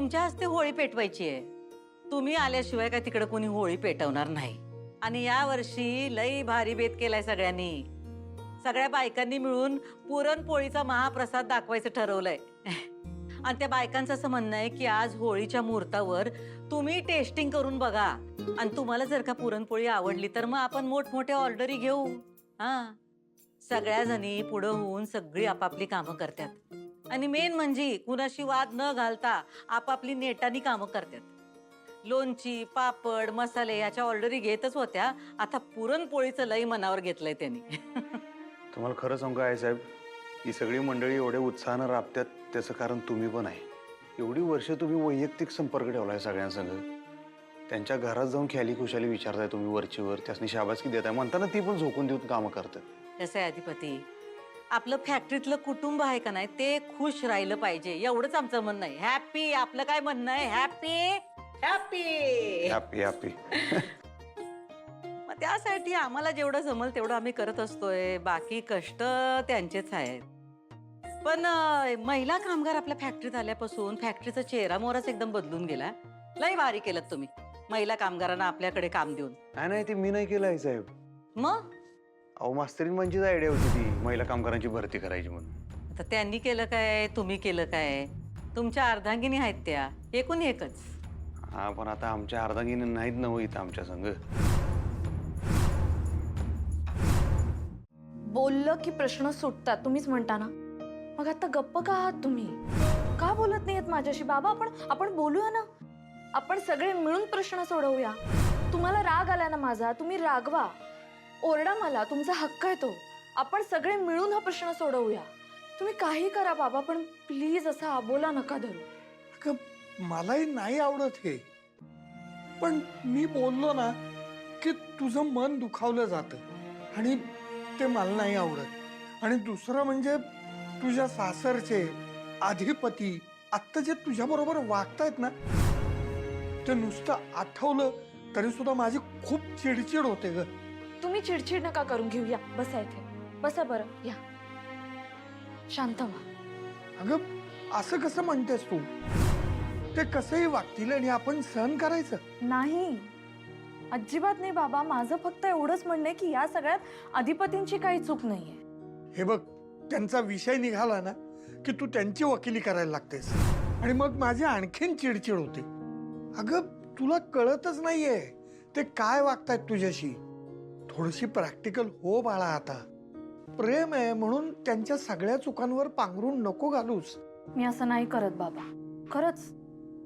तुमच्या हस्ते होळी पेटवायची आहे. तुम्ही आल्याशिवाय काय तिकडे कोणी होळी पेटवणार नाही. आणि या वर्षी लई भारी बेत केलाय सगळ्यांनी. सगळ्या बायकांनी मिळून पुरणपोळीचा महाप्रसाद दाखवायचं ठरवलंय. आणि त्या बायकांचं असं म्हणणं आहे की आज होळीच्या मुहूर्तावर तुम्ही टेस्टिंग करून बघा आणि तुम्हाला जर का पुरणपोळी आवडली तर मग आपण मोठमोठ्या ऑर्डरी घेऊ. हा, सगळ्या जणी पुढं होऊन सगळी आपापली कामं करतात आणि मेन म्हणजे कुणाशी वाद न घालता आपापली नेटानी कामं करतात. लोणची, पापड, मसाले याच्या ऑर्डरी घेतच होत्या. आता पुरणपोळीचं लई मनावर घेतलंय त्यांनी. तुम्हाला खरं सांगू आहे साहेब, ही सगळी मंडळी एवढ्या उत्साहानं राबत्यात त्याचं कारण तुम्ही पण आहे. एवढी वर्ष तुम्ही वैयक्तिक संपर्क ठेवलाय सगळ्यांसंग. त्यांच्या घरात जाऊन ख्याली खुशाली विचारताय तुम्ही वरचीवर, त्यासनी शाबासकी देताय म्हणताना ती पण झोकून देऊन कामं करतात. कसं आहे अधिपती, आपलं फॅक्टरीतलं कुटुंब आहे का नाही ते खुश राहिलं पाहिजे एवढंच आमचं म्हणणं आहे. हॅपी, आपलं काय म्हणणं आहे? Happy happy happy happy. मग त्यासाठी आम्हाला जेवढं जमल तेवढं आम्ही करत असतोय. बाकी कष्ट त्यांचेच आहेत. पण महिला कामगार आपल्या फॅक्टरीत आल्यापासून फॅक्टरीचा चेहरा मोहराच एकदम बदलून गेला. लय भारी केलं तुम्ही महिला कामगारांना आपल्याकडे काम देऊन. नाही ते मी नाही केलं आहे साहेब. मग अहो मास्तरीन म्हणजे आयडिया होती ती महिला कामगारांची भरती करायची म्हणून. आता त्यांनी केलं काय, तुम्ही केलं काय? तुमच्या अर्धांगिनी आहेत त्या, एकूण एकच. हा, पण आता आमच्या अर्धांगिनी नाहीत ना हो इथं आमच्या संग. बोललं की प्रश्न सुटतात, तुम्हीच म्हणता ना. मग आता गप्प का आहात तुम्ही? का बोलत नाहीयेत माझ्याशी? बाबा आपण बोलूया ना. आपण सगळे मिळून प्रश्न सोडवूया. तुम्हाला राग आला ना माझा, तुम्ही रागवा, ओरडा मला, तुमचा हक्क आहे तो. आपण सगळे मिळून हा प्रश्न सोडवूया. तुम्ही काही करा बाबा, पण प्लीज असा आबोला नका धरू. मलाही नाही आवडत हे, पण मी बोललो ना की तुझं मन दुखावलं जातं आणि ते मला नाही आवडत. आणि दुसरं म्हणजे तुझ्या सासरचे अधिपती आत्ता जे तुझ्या बरोबर वागतायत ना, ते नुसतं आठवलं तरी सुद्धा माझी खूप चिडचिड होते ग. तुम्ही चिडचिड नका करून घेऊ. या बसा इथे, बसा बरं, या शांत व्हा. अगं असं कसं म्हणतेस तू? ते कसंही वागतील आणि आपण सहन करायचं? नाही, अजिबात नाही बाबा. माझं फक्त एवढंच म्हणणं आहे की या सगळ्यात अधिपतींची काही चूक नाहीये. हे बघ, त्यांचा विषय निघाला ना की तू त्यांची वकिली करायला लागतेस आणि मग माझी आणखीन चिडचिड होते. अगं तुला कळतच नाहीये ते काय वागतायत तुझ्याशी. थोडीशी प्रॅक्टिकल हो बाळा. आता प्रेम आहे म्हणून त्यांच्या सगळ्या चुकांवर पांघरून नको घालूस. मी असं नाही करत बाबा, खरंच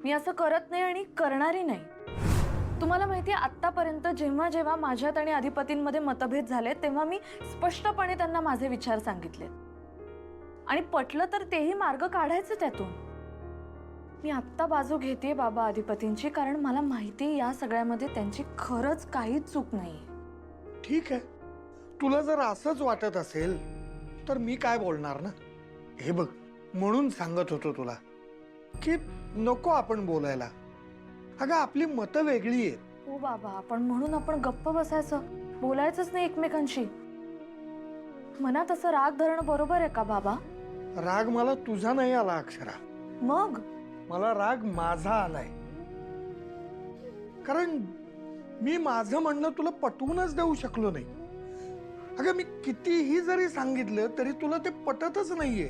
मी असं करत नाही आणि करणारही नाही. तुम्हाला माहितीये, आतापर्यंत जेव्हा जेव्हा माझ्यात आणि अधिपतींमध्ये मतभेद झाले तेव्हा मी स्पष्टपणे त्यांना माझे विचार सांगितले आणि पटलं तर तेही मार्ग काढायचं त्यातून. मी आत्ता बाजू घेते बाबा अधिपतींची, कारण मला माहिती या सगळ्यामध्ये त्यांची खरंच काहीच चूक नाहीये. ठीक आहे, तुला जर असंच वाटत असेल तर मी काय बोलणार ना. हे बघ, म्हणून सांगत होतो तुला की नको आपण बोलायला. अगं आपली मतं वेगळी आहेत. हो बाबा, पण म्हणून आपण गप्प बसायचं, बोलायचंच नाही एकमेकांशी. मनात असं राग धरणं बरोबर आहे का बाबा? राग मला तुझा नाही आला अक्षरा, मग मला राग माझा आलाय. कारण मी माझं म्हणणं तुला पटवूनच देऊ शकलो नाही. अगं मी कितीही जरी सांगितलं तरी तुला ते पटतच नाहीये,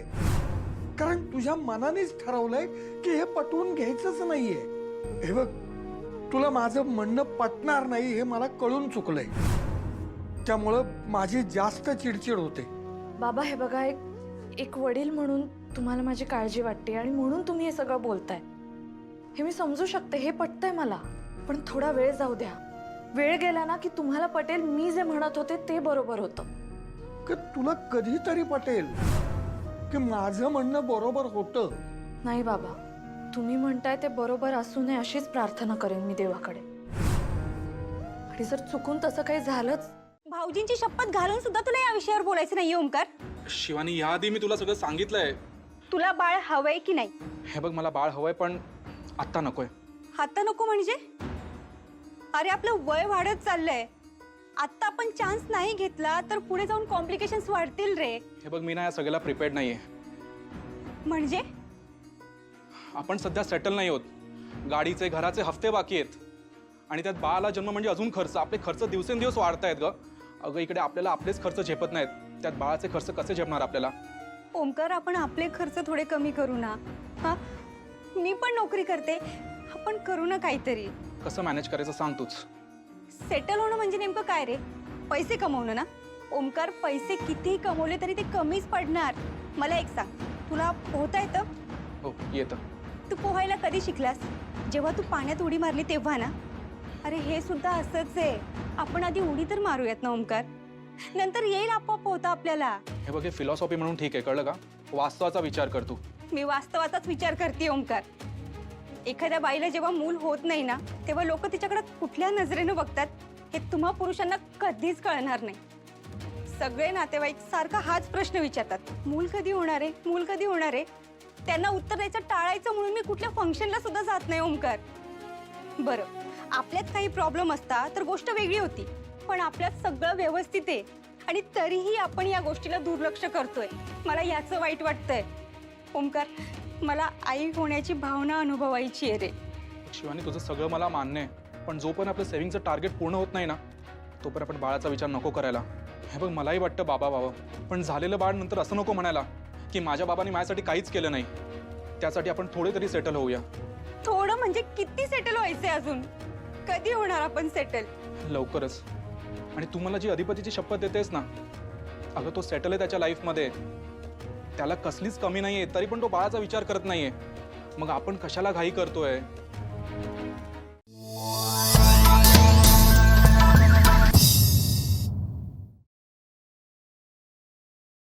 कारण तुझ्या मनानेच ठरवलंय की हे पटवून घ्यायचंच नाहीये. हे बघ, तुला माझं म्हणणं पटणार नाही हे मला कळून चुकलंय, त्यामुळं माझी जास्त चिडचिड होते. बाबा हे बघा, एक वडील म्हणून तुम्हाला माझी काळजी वाटते आणि म्हणून तुम्ही हे सगळं बोलताय, हे मी समजू शकते, हे पटतंय मला. पण थोडा वेळ जाऊ द्या. वेळ गेला ना की तुम्हाला पटेल मी जे म्हणत होते ते बरोबर होतं. की तुला कधीतरी पटेल की माझं म्हणणं बरोबर होतं. नाही बाबा, तुम्ही म्हणताय ते बरोबर असू नये अशीच प्रार्थना करेन मी देवाकडे. आणि जर चुकून तसं काही झालंच. भाऊजींची शपथ घालून सुद्धा तुला या विषयावर बोलायचं नाहीये ओमकार. शिवानी, याआधी मी तुला सगळं सांगितलंय. तुला बाळ हवंय की नाही? हे बघ, मला बाळ हवंय पण आत्ता नकोय. आता नको म्हणजे? अरे आपलं वय वाढत चाललंय. आता आपण चान्स नाही घेतला तर पुढे जाऊन कॉम्प्लिकेशन्स वाढतील रे. हे बघ, मी ना या सगळ्याला प्रिपेअर्ड नाहीये. म्हणजे आपण सध्या सेटल नाही होत. गाडीचे घराचे हफ्ते बाकी आहेत आणि त्यात बाळाला जन्म म्हणजे अजून खर्च. आपले खर्च दिवसेंदिवस वाढत आहेत ग. अगं इकडे आपल्याला आपलेच खर्च झेपत नाहीत, त्यात बाळाचे खर्च कसे झेपणार आपल्याला? ओमकार, आपण आपले खर्च थोडे कमी करू ना. हा, मी पण नोकरी करते, आपण करू ना काहीतरी. कसं मॅनेज करायचं सांग तूच. सेटल होणं म्हणजे नेमकं काय रे? पैसे कमवणं ना. ओमकार, पैसे कितीही कमवले तरी ते कमीच पडणार. मला एक सांग, तुला पोहता येतं? हो येतं. तू पोहायला कधी शिकलास? जेव्हा तू पाण्यात उडी मारली तेव्हा ना. अरे हे सुद्धा असंच आहे. आपण आधी उडी तर मारूयात ना ओमकार, नंतर येईल आपोआप पोहता आपल्याला. हे बघ, हे फिलॉसॉफी म्हणून ठीक आहे, कळलं का? वास्तवाचा विचार कर तू. मी वास्तवाचाच विचार करते ओमकार. एखाद्या बाईला जेव्हा मूल होत नाही ना, तेव्हा लोक तिच्याकडे कुठल्या नजरेनं बघतात हे तुम्हा पुरुषांना कधीच कळणार नाही. सगळे नातेवाईक सारखा हाच प्रश्न विचारतात, मूल कधी होणार आहे, मूल कधी होणार आहे. त्यांना उत्तर द्यायचं टाळायचं म्हणून मी कुठल्या फंक्शनला सुद्धा जात नाही ओमकार. बरं, आपल्यात काही प्रॉब्लेम असता तर गोष्ट वेगळी होती, पण आपल्यात सगळं व्यवस्थित आहे आणि तरीही आपण या गोष्टीला दुर्लक्ष करतोय. मला याचं वाईट वाटतंय ओमकार. मला आई होण्याची भावना अनुभवायची आहे रे. शिवानी, तुझं सगळं मला मान्य आहे, पण जोपर्यंत आपलं सेव्हिंगचं टार्गेट पूर्ण होत नाही ना, तोपर्यंत आपण बाळाचा विचार नको करायला. हे बघ, मलाही वाटतं बाबा, पण झालेलं बाळ नंतर असं नको म्हणायला की माझ्या बाबांनी माझ्यासाठी काहीच केलं नाही. त्यासाठी आपण थोडे तरी सेटल होऊया. थोडं म्हणजे किती सेटल व्हायचंय अजून? कधी होणार आपण सेटल? लवकरच. आणि तू मला जी अधिपतीची शपथ देतेस ना, अगं तो सेटल आहे त्याच्या लाईफमध्ये, त्याला कसलीच कमी नाही आहे, तरी पण तो बाळाचा विचार करत नाहीये. मग आपण कशाला घाई करतोय?